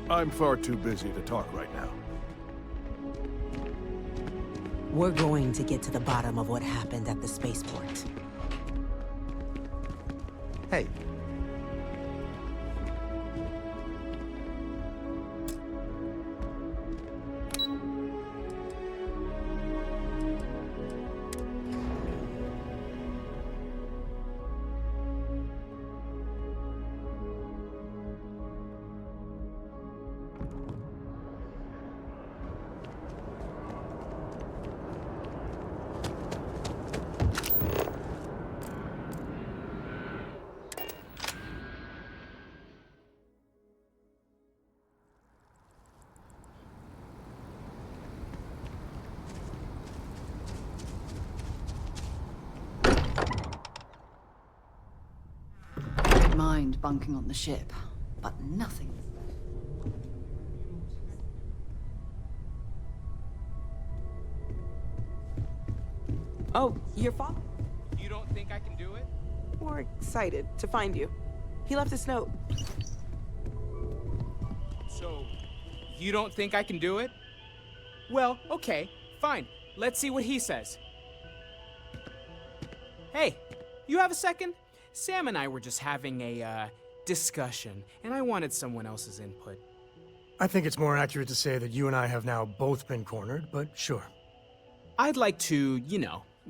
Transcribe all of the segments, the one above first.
I'm far too busy to talk right now. We're going to get to the bottom of what happened at the spaceport. Hey. Mind bunking on the ship, but nothing. Oh, your father? You don't think I can do it? More excited to find you. He left this note. So, you don't think I can do it? Well, okay, fine. Let's see what he says. Hey, you have a second? Sam and I were just having a, discussion, and I wanted someone else's input. I think it's more accurate to say that you and I have now both been cornered, but sure. I'd like to,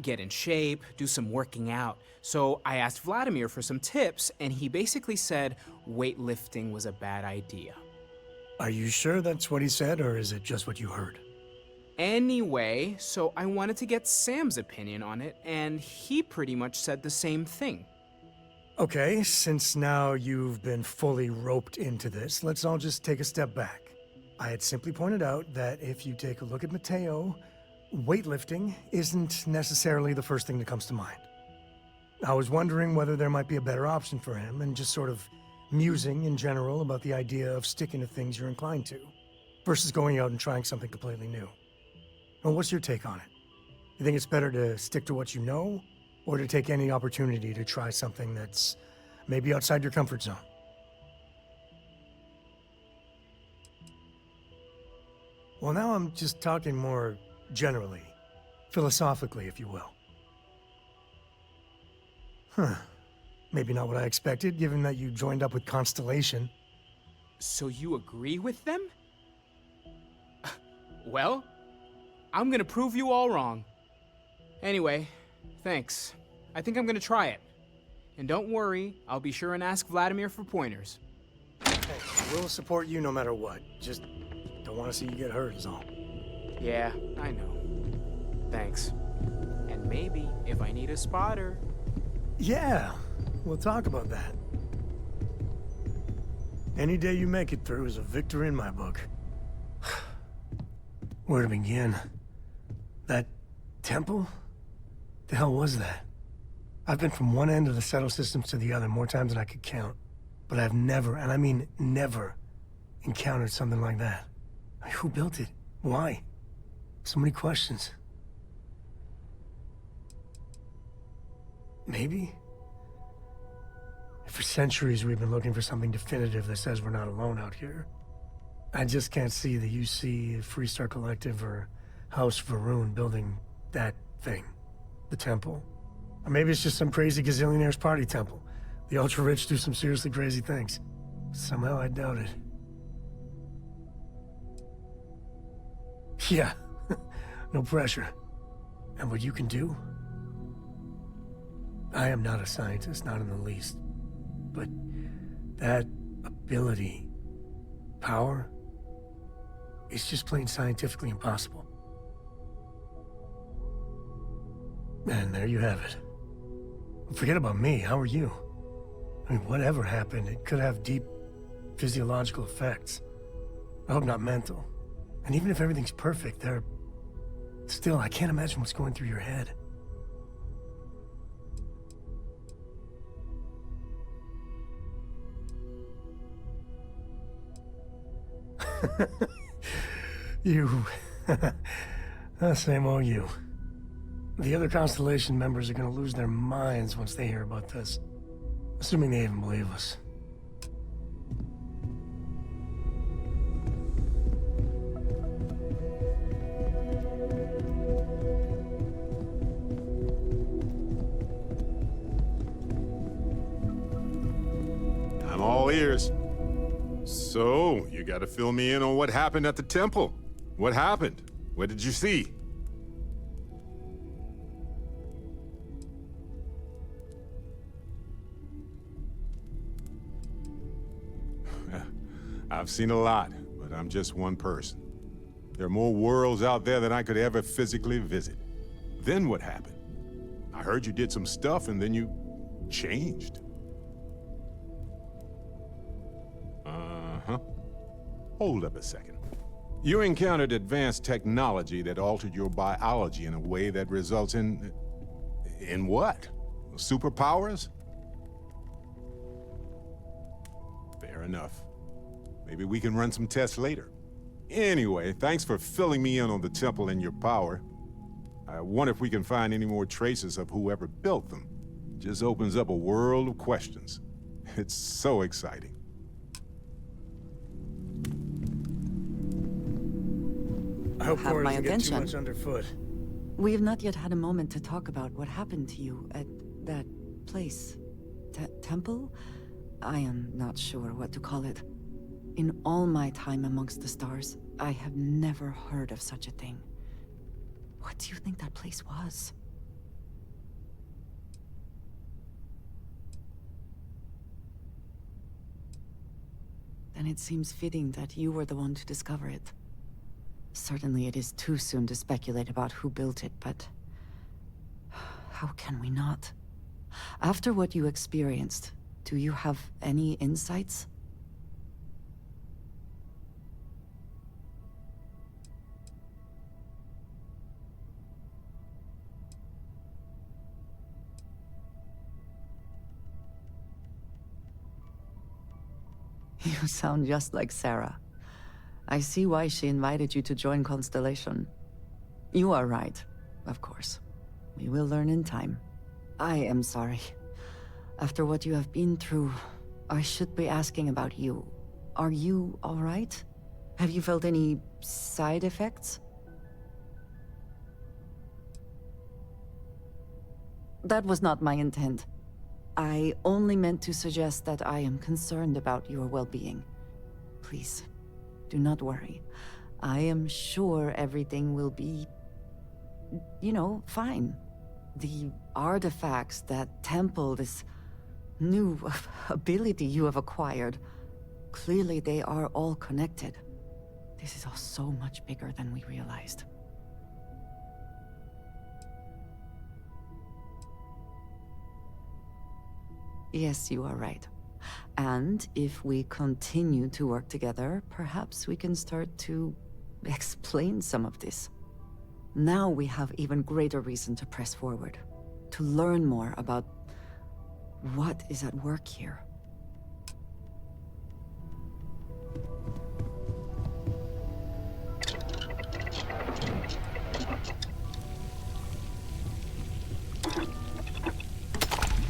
get in shape, do some working out. So I asked Vladimir for some tips, and he basically said weightlifting was a bad idea. Are you sure that's what he said, or is it just what you heard? Anyway, so I wanted to get Sam's opinion on it, and he pretty much said the same thing. Okay, since now you've been fully roped into this, let's all just take a step back. I had simply pointed out that if you take a look at Mateo, weightlifting isn't necessarily the first thing that comes to mind. I was wondering whether there might be a better option for him, and just sort of musing in general about the idea of sticking to things you're inclined to, versus going out and trying something completely new. Well, what's your take on it? You think it's better to stick to what you know, or to take any opportunity to try something that's maybe outside your comfort zone? Well, now I'm just talking more generally, philosophically, if you will. Huh. Maybe not what I expected, given that you joined up with Constellation. So you agree with them? Well, I'm gonna prove you all wrong. Anyway, thanks. I think I'm gonna try it. And don't worry, I'll be sure and ask Vladimir for pointers. Hey, we'll support you no matter what. Just don't want to see you get hurt is all. Yeah, I know. Thanks. And maybe if I need a spotter. Yeah, we'll talk about that. Any day you make it through is a victory in my book. Where to begin? That temple? The hell was that? I've been from one end of the settle systems to the other more times than I could count. But I've never, and I mean never, encountered something like that. Who built it? Why? So many questions. Maybe? For centuries we've been looking for something definitive that says we're not alone out here. I just can't see the UC, Freestar Collective, or House Varun building that thing. The temple. Or maybe it's just some crazy gazillionaire's party temple. The ultra-rich do some seriously crazy things. Somehow I doubt it. Yeah, no pressure. And what you can do? I am not a scientist, not in the least. But that ability, power, is just plain scientifically impossible. And there you have it. Forget about me, how are you? I mean, whatever happened, it could have deep physiological effects. I hope not mental. And even if everything's perfect, still, I can't imagine what's going through your head. You. Same old you. The other Constellation members are gonna lose their minds once they hear about this. Assuming they even believe us. All ears. So, you gotta fill me in on what happened at the temple. What happened? What did you see? I've seen a lot, but I'm just one person. There are more worlds out there than I could ever physically visit. Then what happened? I heard you did some stuff and then you changed. Uh-huh. Hold up a second. You encountered advanced technology that altered your biology in a way that results in... in what? Superpowers? Fair enough. Maybe we can run some tests later. Anyway, thanks for filling me in on the temple and your power. I wonder if we can find any more traces of whoever built them. Just opens up a world of questions. It's so exciting. I hope Have Cora my doesn't get too attention. much underfoot. We have not yet had a moment to talk about what happened to you at that place. Temple? I am not sure what to call it. In all my time amongst the stars, I have never heard of such a thing. What do you think that place was? Then it seems fitting that you were the one to discover it. Certainly it is too soon to speculate about who built it, but... how can we not? After what you experienced, do you have any insights? You sound just like Sarah. I see why she invited you to join Constellation. You are right, of course. We will learn in time. I am sorry. After what you have been through, I should be asking about you. Are you all right? Have you felt any side effects? That was not my intent. I only meant to suggest that I am concerned about your well-being. Please, do not worry. I am sure everything will be, you know, fine. The artifacts, that temple, this new ability you have acquired, clearly they are all connected. This is all so much bigger than we realized. Yes, you are right. And if we continue to work together, perhaps we can start to explain some of this. Now we have even greater reason to press forward, to learn more about what is at work here.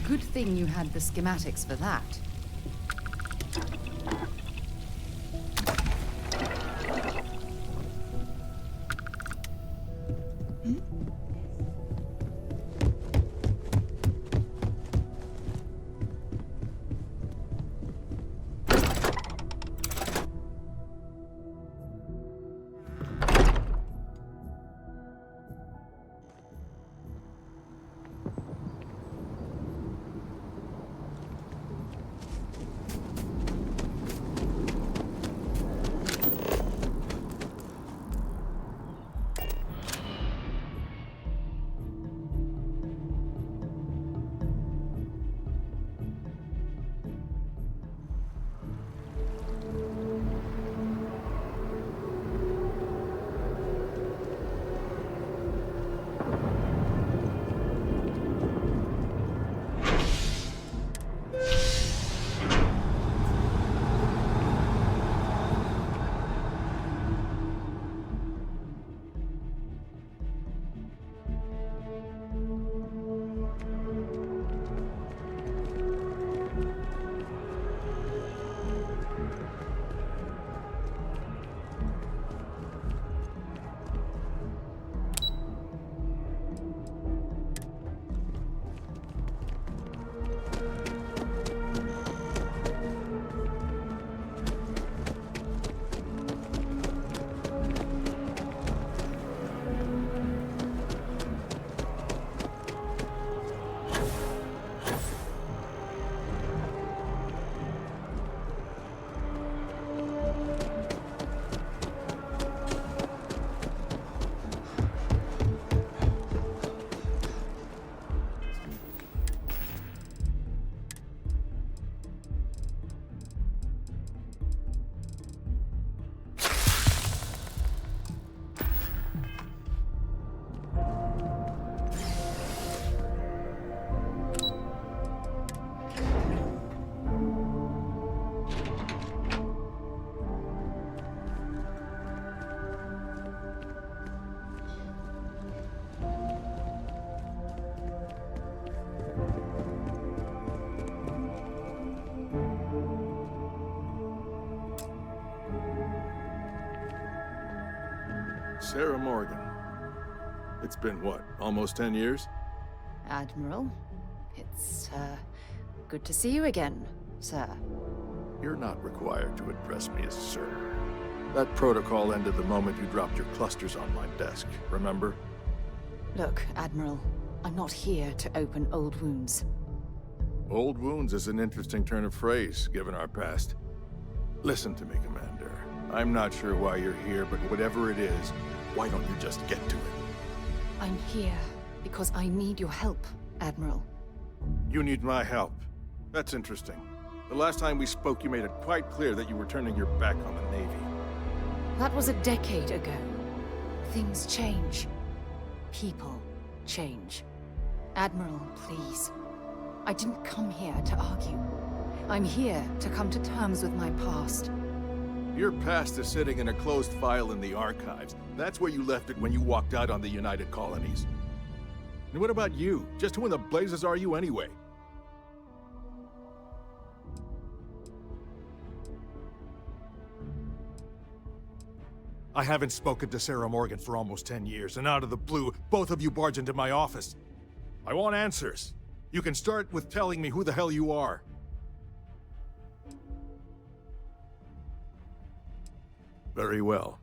Good thing you had the schematics for that. Sarah Morgan. It's been what, almost 10 years? Admiral, it's, good to see you again, sir. You're not required to address me as sir. That protocol ended the moment you dropped your clusters on my desk, remember? Look, Admiral, I'm not here to open old wounds. Old wounds is an interesting turn of phrase, given our past. Listen to me, Commander. I'm not sure why you're here, but whatever it is, why don't you just get to it? I'm here because I need your help, Admiral. You need my help. That's interesting. The last time we spoke, you made it quite clear that you were turning your back on the Navy. That was a decade ago. Things change. People change. Admiral, please. I didn't come here to argue. I'm here to come to terms with my past. Your past is sitting in a closed file in the archives. That's where you left it when you walked out on the United Colonies. And what about you? Just who in the blazes are you anyway? I haven't spoken to Sarah Morgan for almost 10 years, and out of the blue, both of you barge into my office. I want answers. You can start with telling me who the hell you are. Very well.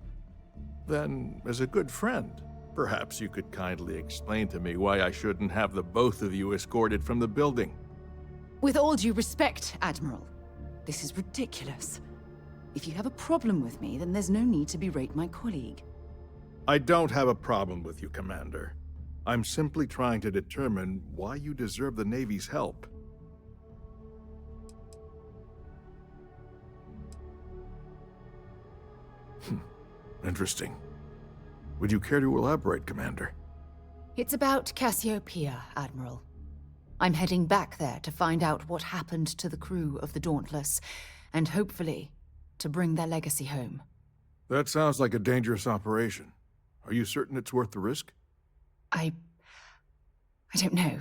Then, as a good friend, perhaps you could kindly explain to me why I shouldn't have the both of you escorted from the building. With all due respect, Admiral, this is ridiculous. If you have a problem with me, then there's no need to berate my colleague. I don't have a problem with you, Commander. I'm simply trying to determine why you deserve the Navy's help. Interesting. Would you care to elaborate, Commander? It's about Cassiopeia, Admiral. I'm heading back there to find out what happened to the crew of the Dauntless, and hopefully, to bring their legacy home. That sounds like a dangerous operation. Are you certain it's worth the risk? I don't know.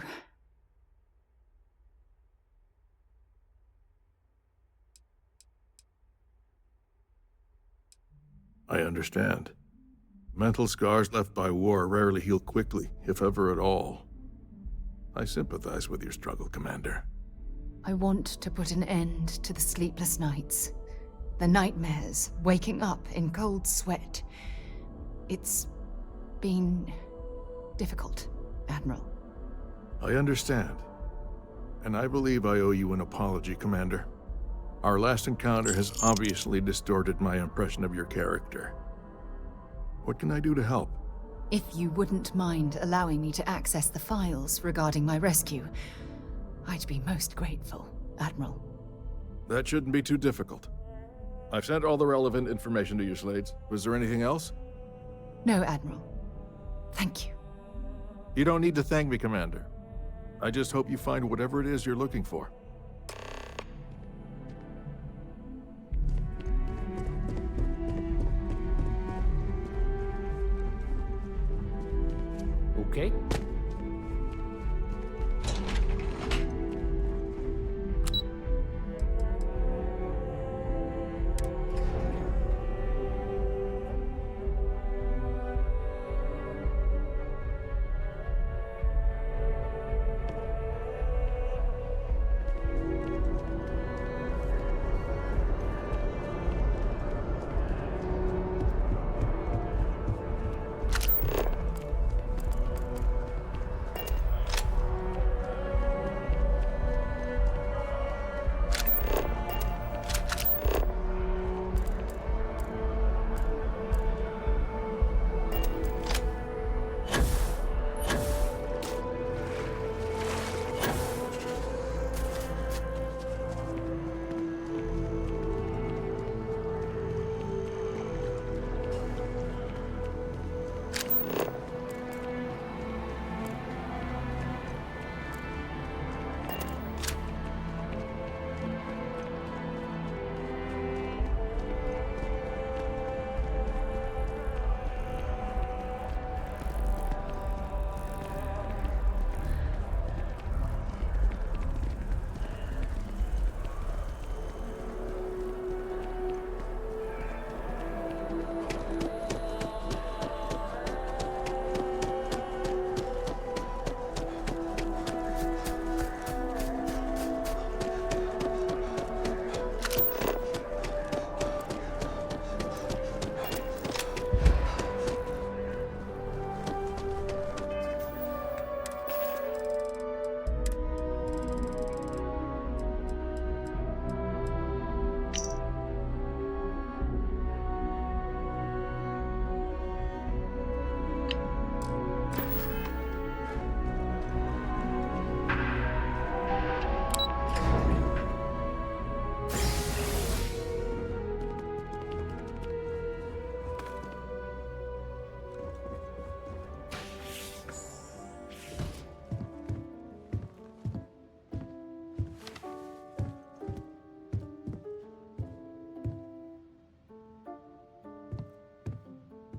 I understand. Mental scars left by war rarely heal quickly, if ever at all. I sympathize with your struggle, Commander. I want to put an end to the sleepless nights. The nightmares, waking up in cold sweat. It's been difficult, Admiral. I understand. And I believe I owe you an apology, Commander. Our last encounter has obviously distorted my impression of your character. What can I do to help? If you wouldn't mind allowing me to access the files regarding my rescue, I'd be most grateful, Admiral. That shouldn't be too difficult. I've sent all the relevant information to you, Slades. Was there anything else? No, Admiral. Thank you. You don't need to thank me, Commander. I just hope you find whatever it is you're looking for. Okay.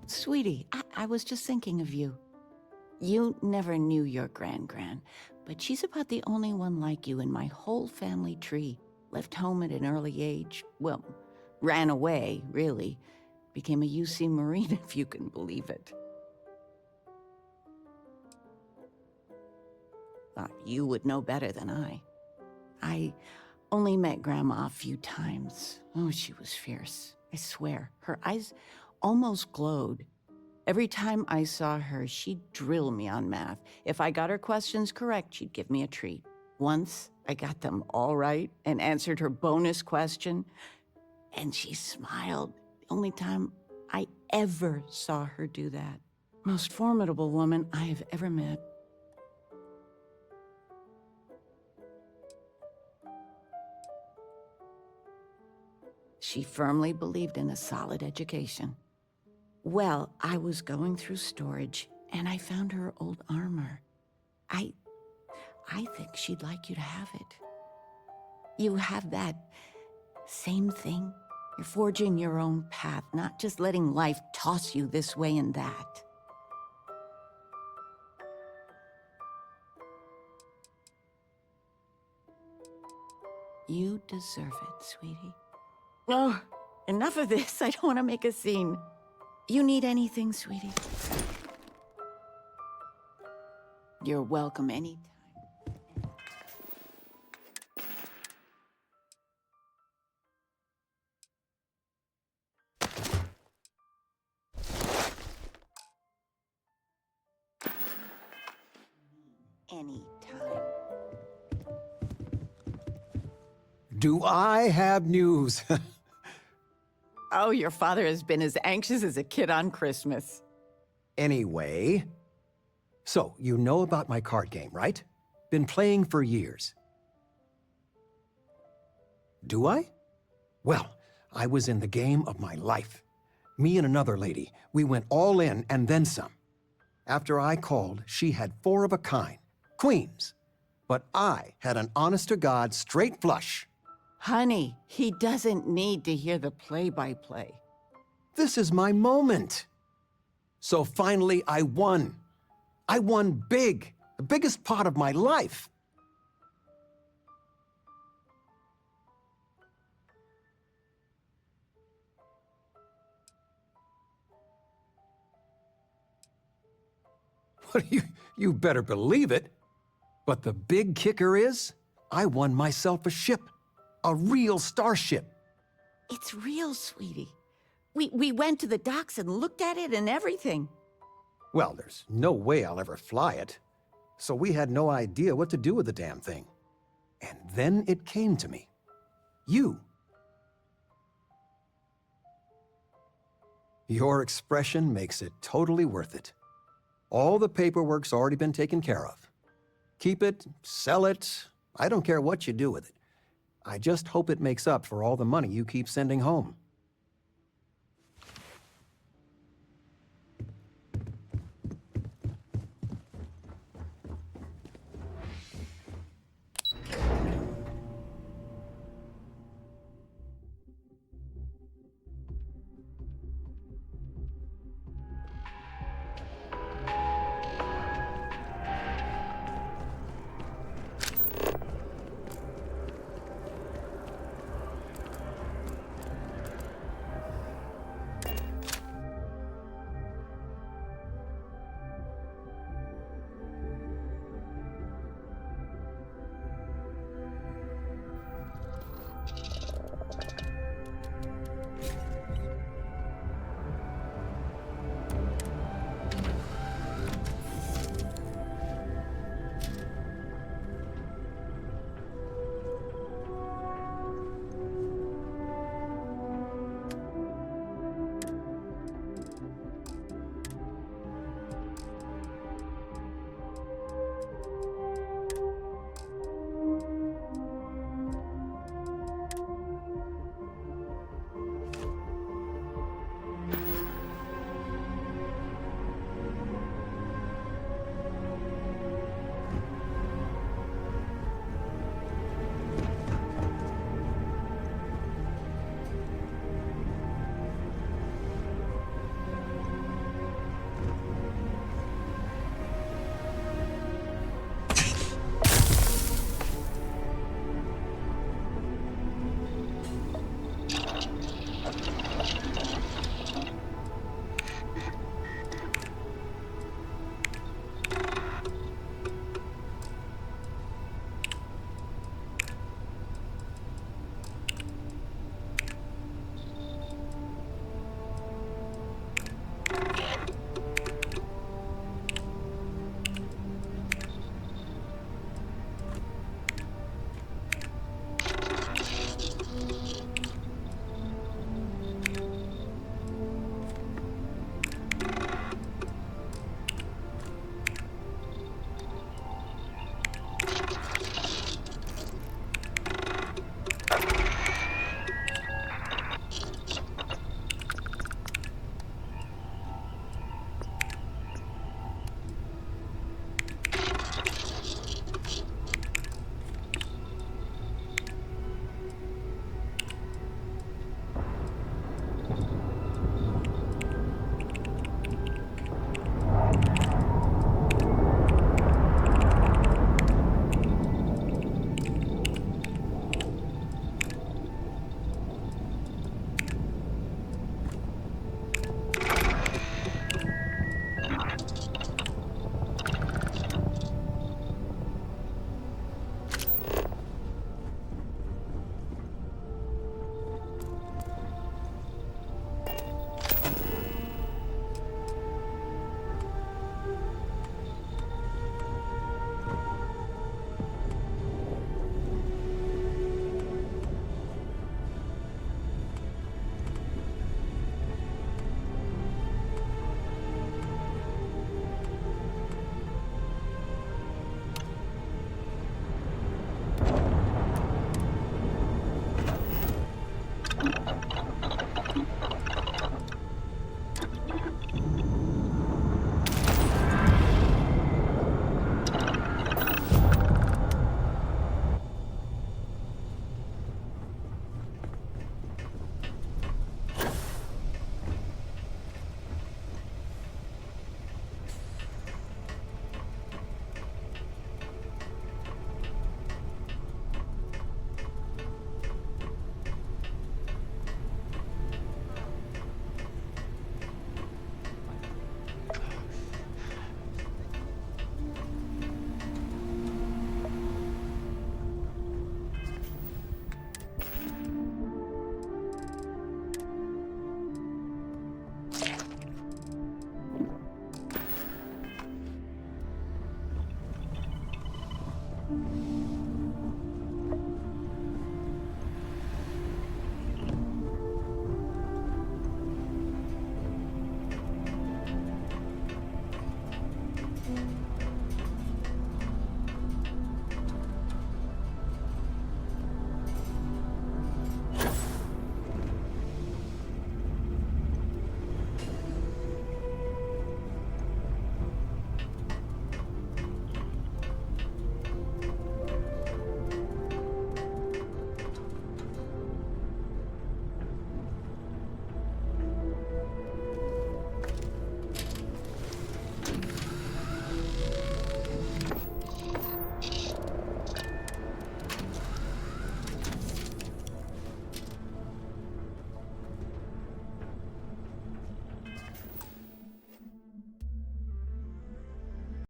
Sweetie, I was just thinking of you. You never knew your gran-gran, but she's about the only one like you in my whole family tree. Left home at an early age. Well, ran away, really. Became a UC Marine, if you can believe it. Thought you would know better than I. I only met Grandma a few times. Oh, she was fierce. I swear, her eyes almost glowed. Every time I saw her, she'd drill me on math. If I got her questions correct, she'd give me a treat. Once, I got them all right and answered her bonus question, and she smiled. The only time I ever saw her do that. Most formidable woman I have ever met. She firmly believed in a solid education. Well, I was going through storage, and I found her old armor. I think she'd like you to have it. You have that same thing. You're forging your own path, not just letting life toss you this way and that. You deserve it, sweetie. Oh, enough of this. I don't want to make a scene. You need anything, sweetie? You're welcome anytime. Anytime. Do I have news? Oh, your father has been as anxious as a kid on Christmas. Anyway, so you know about my card game, right? Been playing for years. Do I? Well, I was in the game of my life. Me and another lady, we went all in and then some. After I called, she had 4 of a kind, queens. But I had an honest-to-God straight flush. Honey, he doesn't need to hear the play-by-play. This is my moment. So finally, I won. I won big, the biggest pot of my life. What you better believe it. But the big kicker is, I won myself a ship. A real starship. It's real, sweetie. We went to the docks and looked at it and everything. Well, there's no way I'll ever fly it. So we had no idea what to do with the damn thing. And then it came to me. You. Your expression makes it totally worth it. All the paperwork's already been taken care of. Keep it, sell it, I don't care what you do with it. I just hope it makes up for all the money you keep sending home.